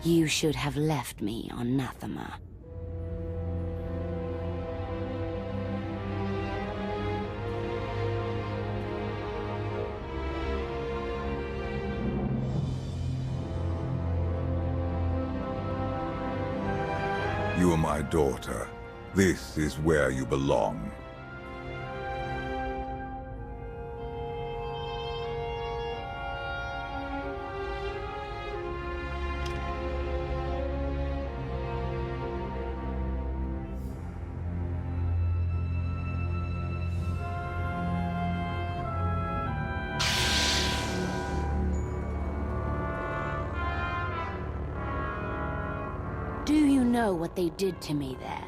You should have left me on Nathema. You are my daughter. This is where you belong. Do you know what they did to me there?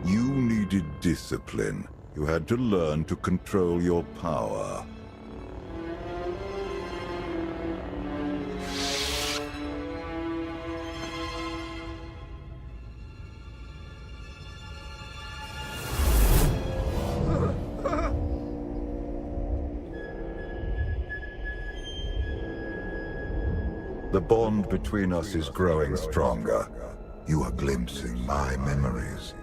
You needed discipline. You had to learn to control your power. The bond between us is growing stronger. You are glimpsing my memories.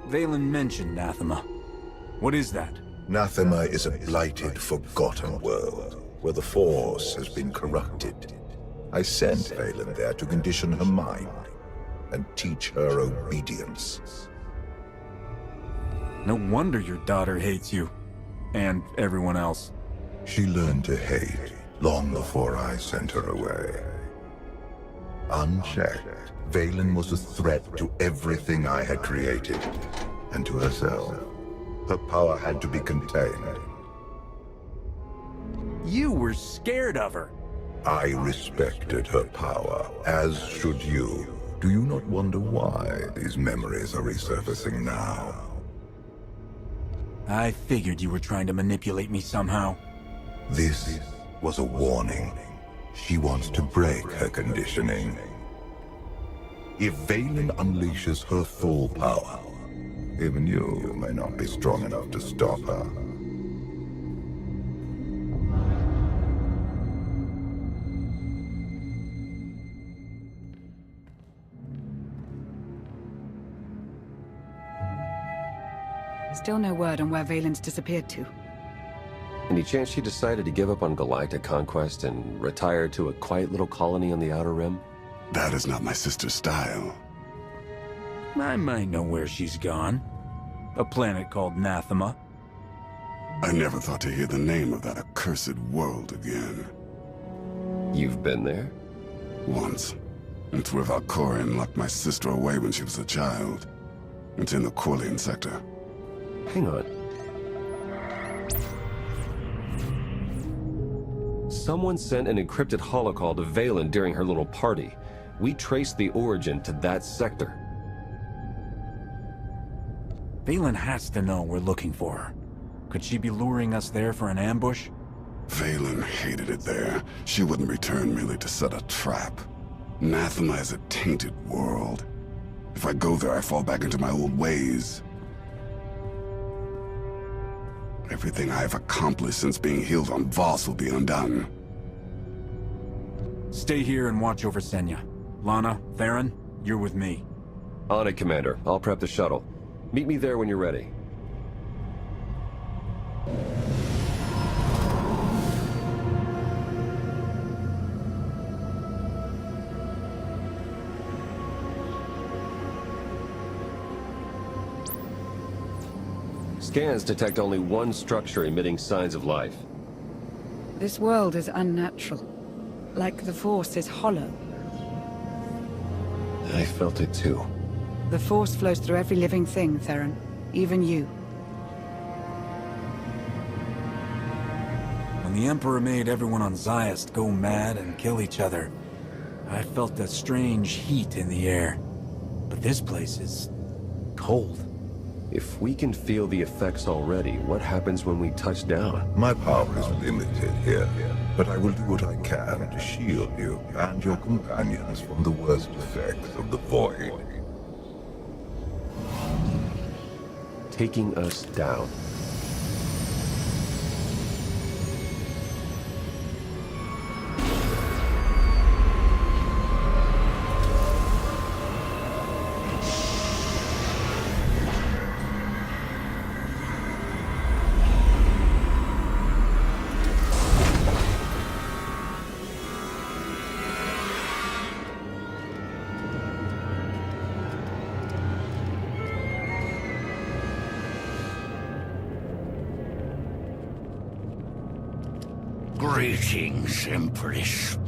Vaylin mentioned Nathema. What is that? Nathema is a blighted, forgotten world, where the Force has been corrupted. I sent Vaylin there to condition her mind, and teach her obedience. No wonder your daughter hates you. And everyone else. She learned to hate long before I sent her away. Unchecked, Vaylin was a threat to everything I had created, and to herself. Her power had to be contained. You were scared of her. I respected her power, as should you. Do you not wonder why these memories are resurfacing now? I figured you were trying to manipulate me somehow. This was a warning. She wants to break her conditioning. If Vaylin unleashes her full power, even you may not be strong enough to stop her. Still no word on where Vaylin's disappeared to. Any chance she decided to give up on galactic conquest and retire to a quiet little colony on the Outer Rim? That is not my sister's style. I might know where she's gone. A planet called Nathema. I never thought to hear the name of that accursed world again. You've been there? Once. It's where Valkorion locked my sister away when she was a child. It's in the Corlean sector. Hang on. Someone sent an encrypted holocall to Vaylin during her little party. We traced the origin to that sector. Vaylin has to know we're looking for her. Could she be luring us there for an ambush? Vaylin hated it there. She wouldn't return merely to set a trap. Nathema is a tainted world. If I go there, I fall back into my old ways. Everything I have accomplished since being healed on Voss will be undone. Stay here and watch over Senya. Lana, Theron, you're with me. On it, Commander. I'll prep the shuttle. Meet me there when you're ready. Scans detect only one structure emitting signs of life. This world is unnatural. Like the Force is hollow. I felt it too. The Force flows through every living thing, Theron. Even you. When the Emperor made everyone on Zayast go mad and kill each other, I felt a strange heat in the air. But this place is cold. If we can feel the effects already, what happens when we touch down? My power is limited here, but I will do what I can to shield you and your companions from the worst effects of the Void. Taking us down. Greetings, Empress.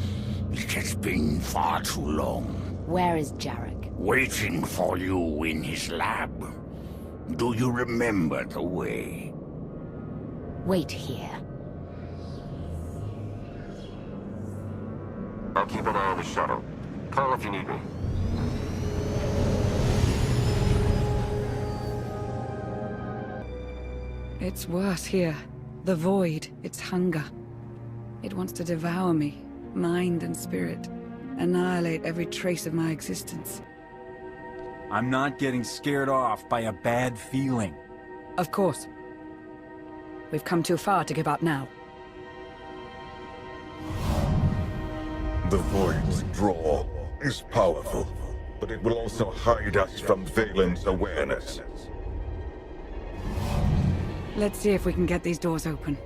It has been far too long. Where is Jarek? Waiting for you in his lab. Do you remember the way? Wait here. I'll keep an eye on the shuttle. Call if you need me. It's worse here. The void, its hunger. It wants to devour me, mind and spirit. Annihilate every trace of my existence. I'm not getting scared off by a bad feeling. Of course. We've come too far to give up now. The Void's draw is powerful, but it will also hide us from Vaylin's awareness. Let's see if we can get these doors open.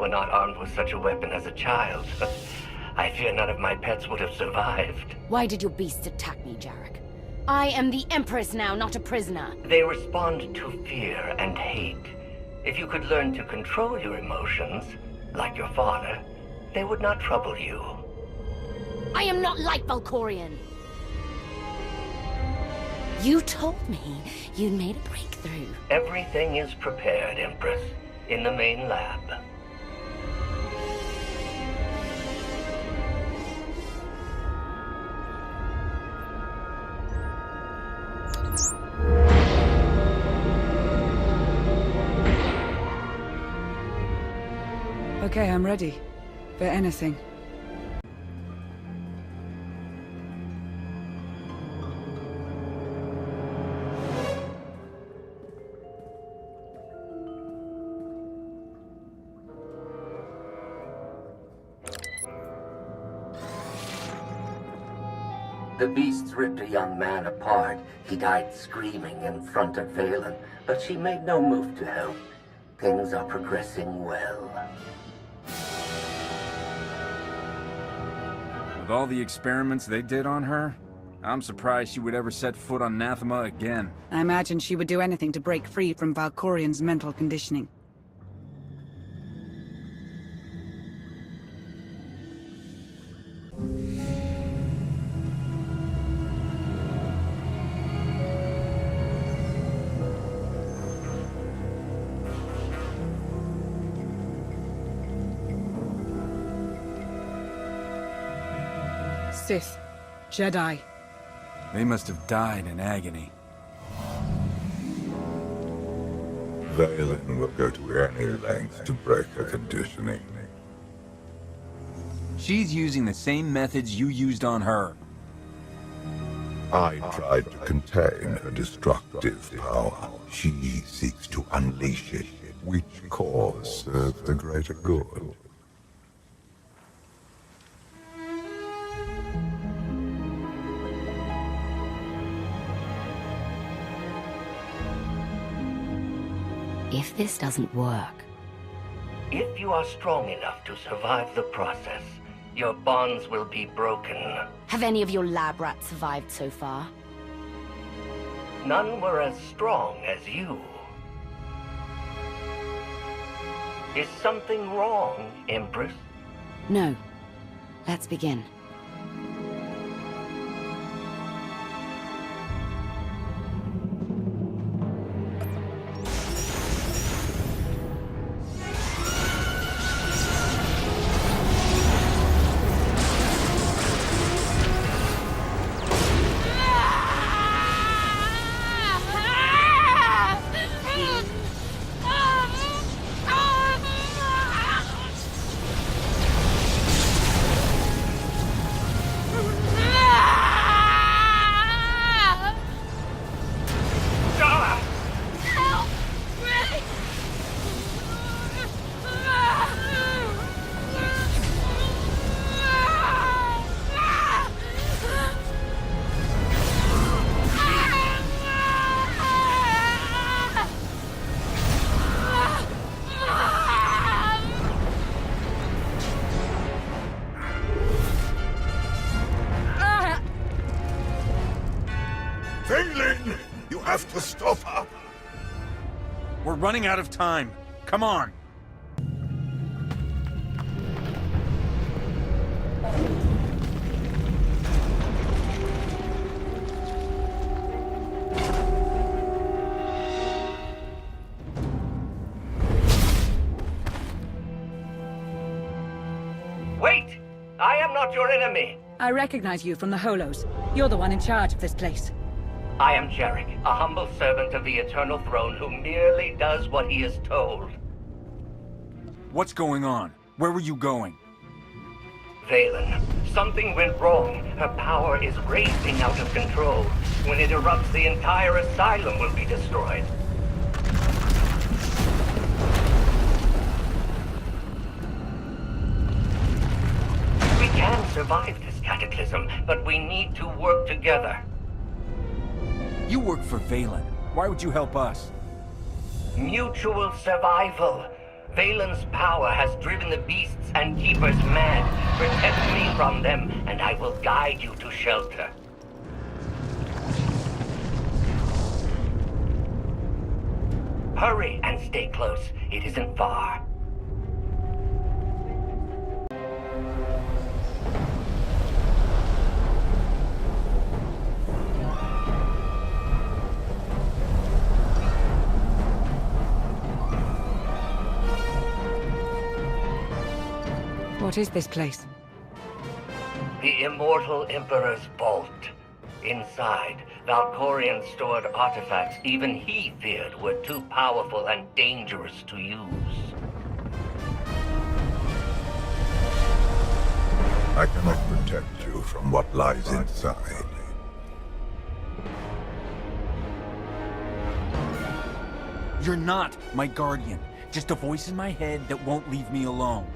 Not armed with such a weapon as a child. I fear none of my pets would have survived. Why did your beasts attack me, Jarek? I am the Empress now, not a prisoner. They respond to fear and hate. If you could learn to control your emotions, like your father, they would not trouble you. I am not like Valkorion. You told me you'd made a breakthrough. Everything is prepared, Empress, in the main lab. Okay, I'm ready. For anything. The beasts ripped a young man apart. He died screaming in front of Vaylin, but she made no move to help. Things are progressing well. With all the experiments they did on her, I'm surprised she would ever set foot on Nathema again. I imagine she would do anything to break free from Valkorion's mental conditioning. Sith. Jedi. They must have died in agony. Vaylin will go to any length to break her conditioning. She's using the same methods you used on her. I tried to contain her destructive power. She seeks to unleash it. Which cause serves the greater good? If this doesn't work... If you are strong enough to survive the process, your bonds will be broken. Have any of your lab rats survived so far? None were as strong as you. Is something wrong, Empress? No. Let's begin. Vaylin! You have to stop her! We're running out of time. Come on! Wait! I am not your enemy! I recognize you from the Holos. You're the one in charge of this place. I am Jarek, a humble servant of the Eternal Throne who merely does what he is told. What's going on? Where were you going? Vaylin, something went wrong. Her power is racing out of control. When it erupts, the entire asylum will be destroyed. We can survive this cataclysm, but we need to work together. You work for Vaylin. Why would you help us? Mutual survival. Vaylin's power has driven the beasts and keepers mad. Protect me from them, and I will guide you to shelter. Hurry and stay close. It isn't far. What is this place? The Immortal Emperor's vault. Inside, Valkorion stored artifacts even he feared were too powerful and dangerous to use. I cannot protect you from what lies inside. You're not my guardian. Just a voice in my head that won't leave me alone.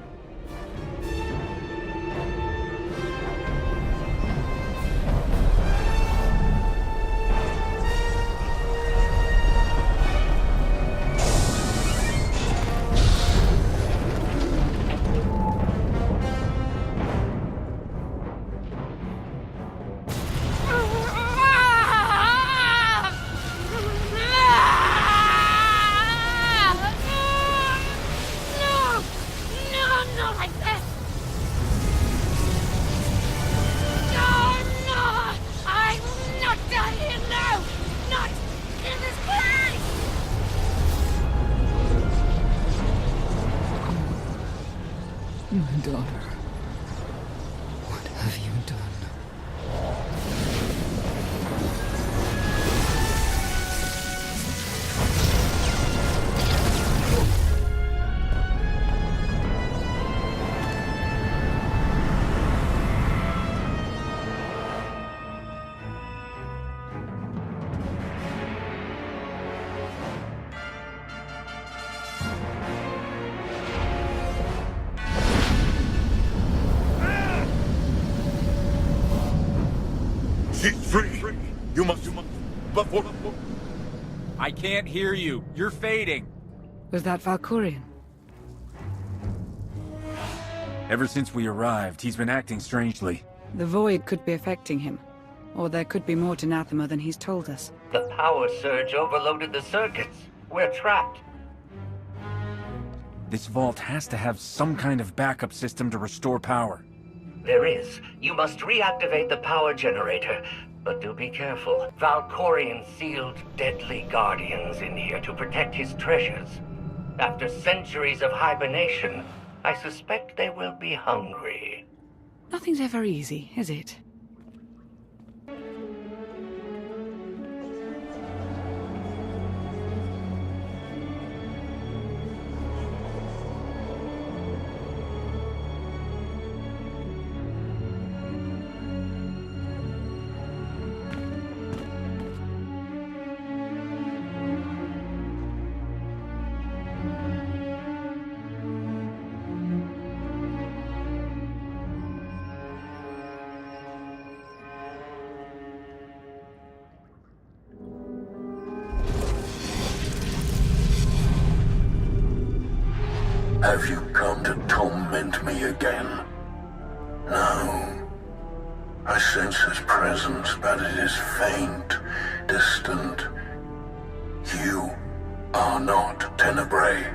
My daughter. What have you done? She's free! You must... Before... I can't hear you. You're fading. Was that Valkorion? Ever since we arrived, he's been acting strangely. The void could be affecting him. Or there could be more to Nathema than he's told us. The power surge overloaded the circuits. We're trapped. This vault has to have some kind of backup system to restore power. There is. You must reactivate the power generator. But do be careful. Valkorion sealed deadly guardians in here to protect his treasures. After centuries of hibernation, I suspect they will be hungry. Nothing's ever easy, is it? Have you come to torment me again? No. I sense his presence, but it is faint, distant. You are not Tenebrae.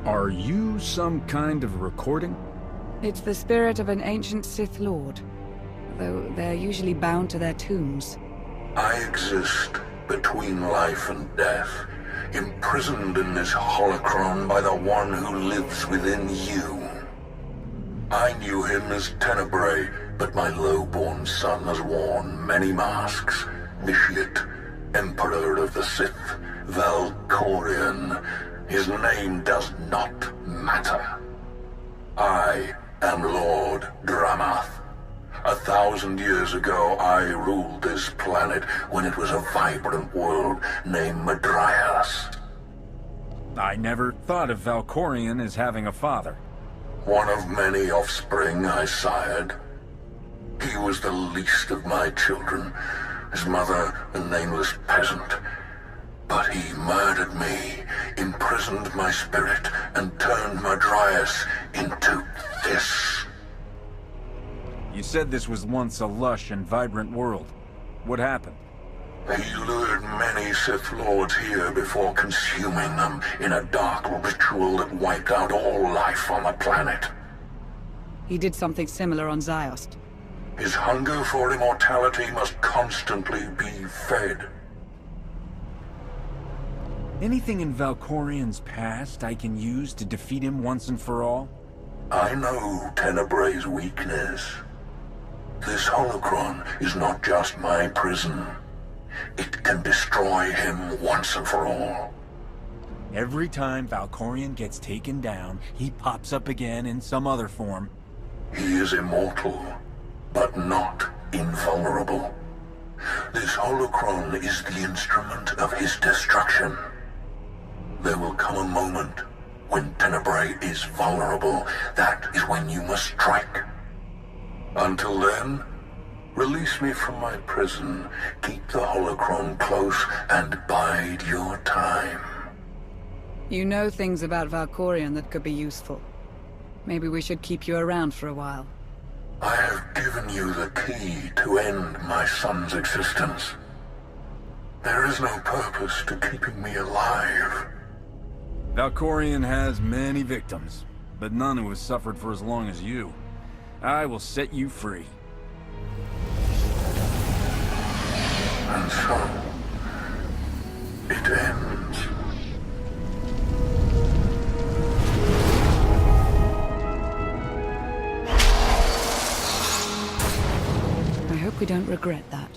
Are you some kind of recording? It's the spirit of an ancient Sith Lord. Though they're usually bound to their tombs. I exist between life and death, imprisoned in this holocron by the one who lives within you. I knew him as Tenebrae, but my low-born son has worn many masks. Vitiate, Emperor of the Sith, Valkorion. His name does not matter. I am Lord Dramath. 1,000 years ago, I ruled this planet when it was a vibrant world named Madrias. I never thought of Valkorion as having a father. One of many offspring I sired. He was the least of my children, his mother a nameless peasant. But he murdered me, imprisoned my spirit, and turned Madrias into this. You said this was once a lush and vibrant world. What happened? He lured many Sith Lords here before consuming them in a dark ritual that wiped out all life on the planet. He did something similar on Ziost. His hunger for immortality must constantly be fed. Anything in Valkorion's past I can use to defeat him once and for all? I know Tenebrae's weakness. This holocron is not just my prison. It can destroy him once and for all. Every time Valkorion gets taken down, he pops up again in some other form. He is immortal, but not invulnerable. This holocron is the instrument of his destruction. There will come a moment when Tenebrae is vulnerable. That is when you must strike. Until then, release me from my prison, keep the holocron close, and bide your time. You know things about Valkorion that could be useful. Maybe we should keep you around for a while. I have given you the key to end my son's existence. There is no purpose to keeping me alive. Valkorion has many victims, but none who has suffered for as long as you. I will set you free. And so, it ends. I hope we don't regret that.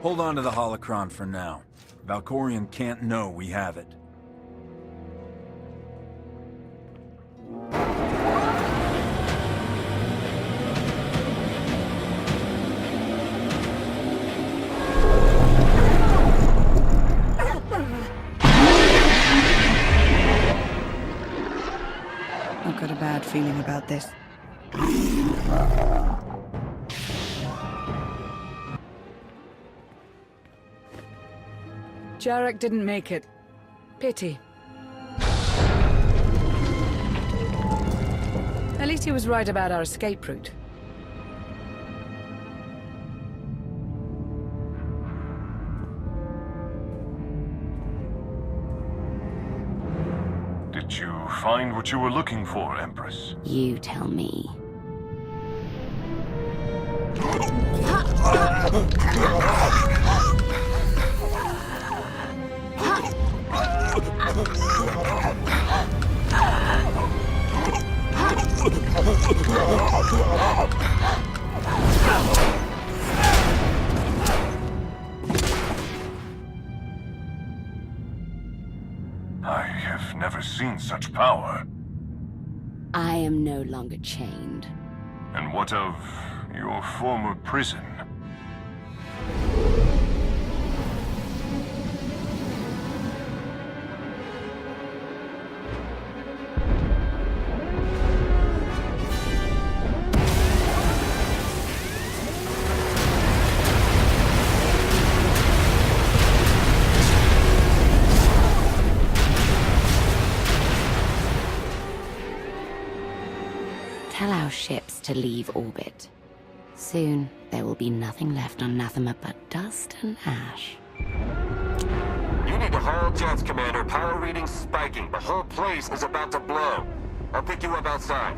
Hold on to the holocron for now. Valkorion can't know we have it. I've got a bad feeling about this. Jarek didn't make it. Pity. At least he was right about our escape route. Did you find what you were looking for, Empress? You tell me. I have never seen such power. I am no longer chained. And what of your former prison? Tell our ships to leave orbit. Soon, there will be nothing left on Nathema but dust and ash. You need to haul jets, Commander. Power readings spiking. The whole place is about to blow. I'll pick you up outside.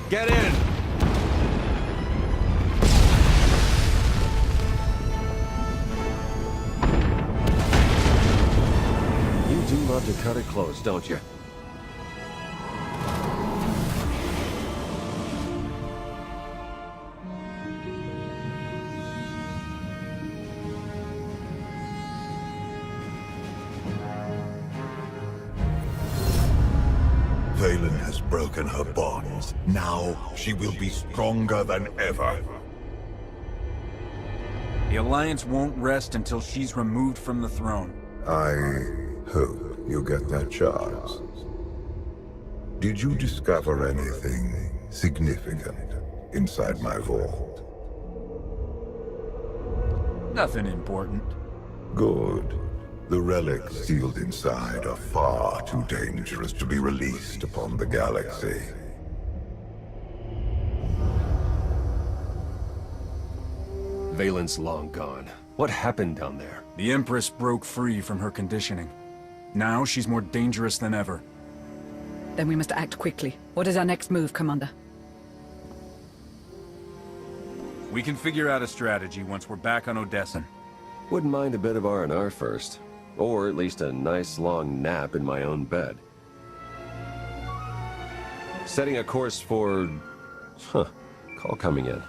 Get in! You do love to cut it close, don't you? Vaylin has broken her bonds. Now she will be stronger than ever. The Alliance won't rest until she's removed from the throne. I hope you get that chance. Did you discover anything significant inside my vault? Nothing important. Good. The relics sealed inside are far too dangerous to be released upon the galaxy. Vaylin's long gone. What happened down there? The Empress broke free from her conditioning. Now she's more dangerous than ever. Then we must act quickly. What is our next move, Commander? We can figure out a strategy once we're back on Odessen. Wouldn't mind a bit of R&R first. Or at least a nice long nap in my own bed. Setting a course for... Call coming in.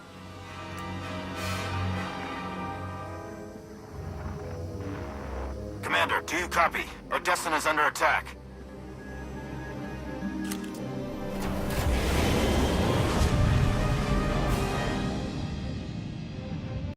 Commander, do you copy? Odessen is under attack.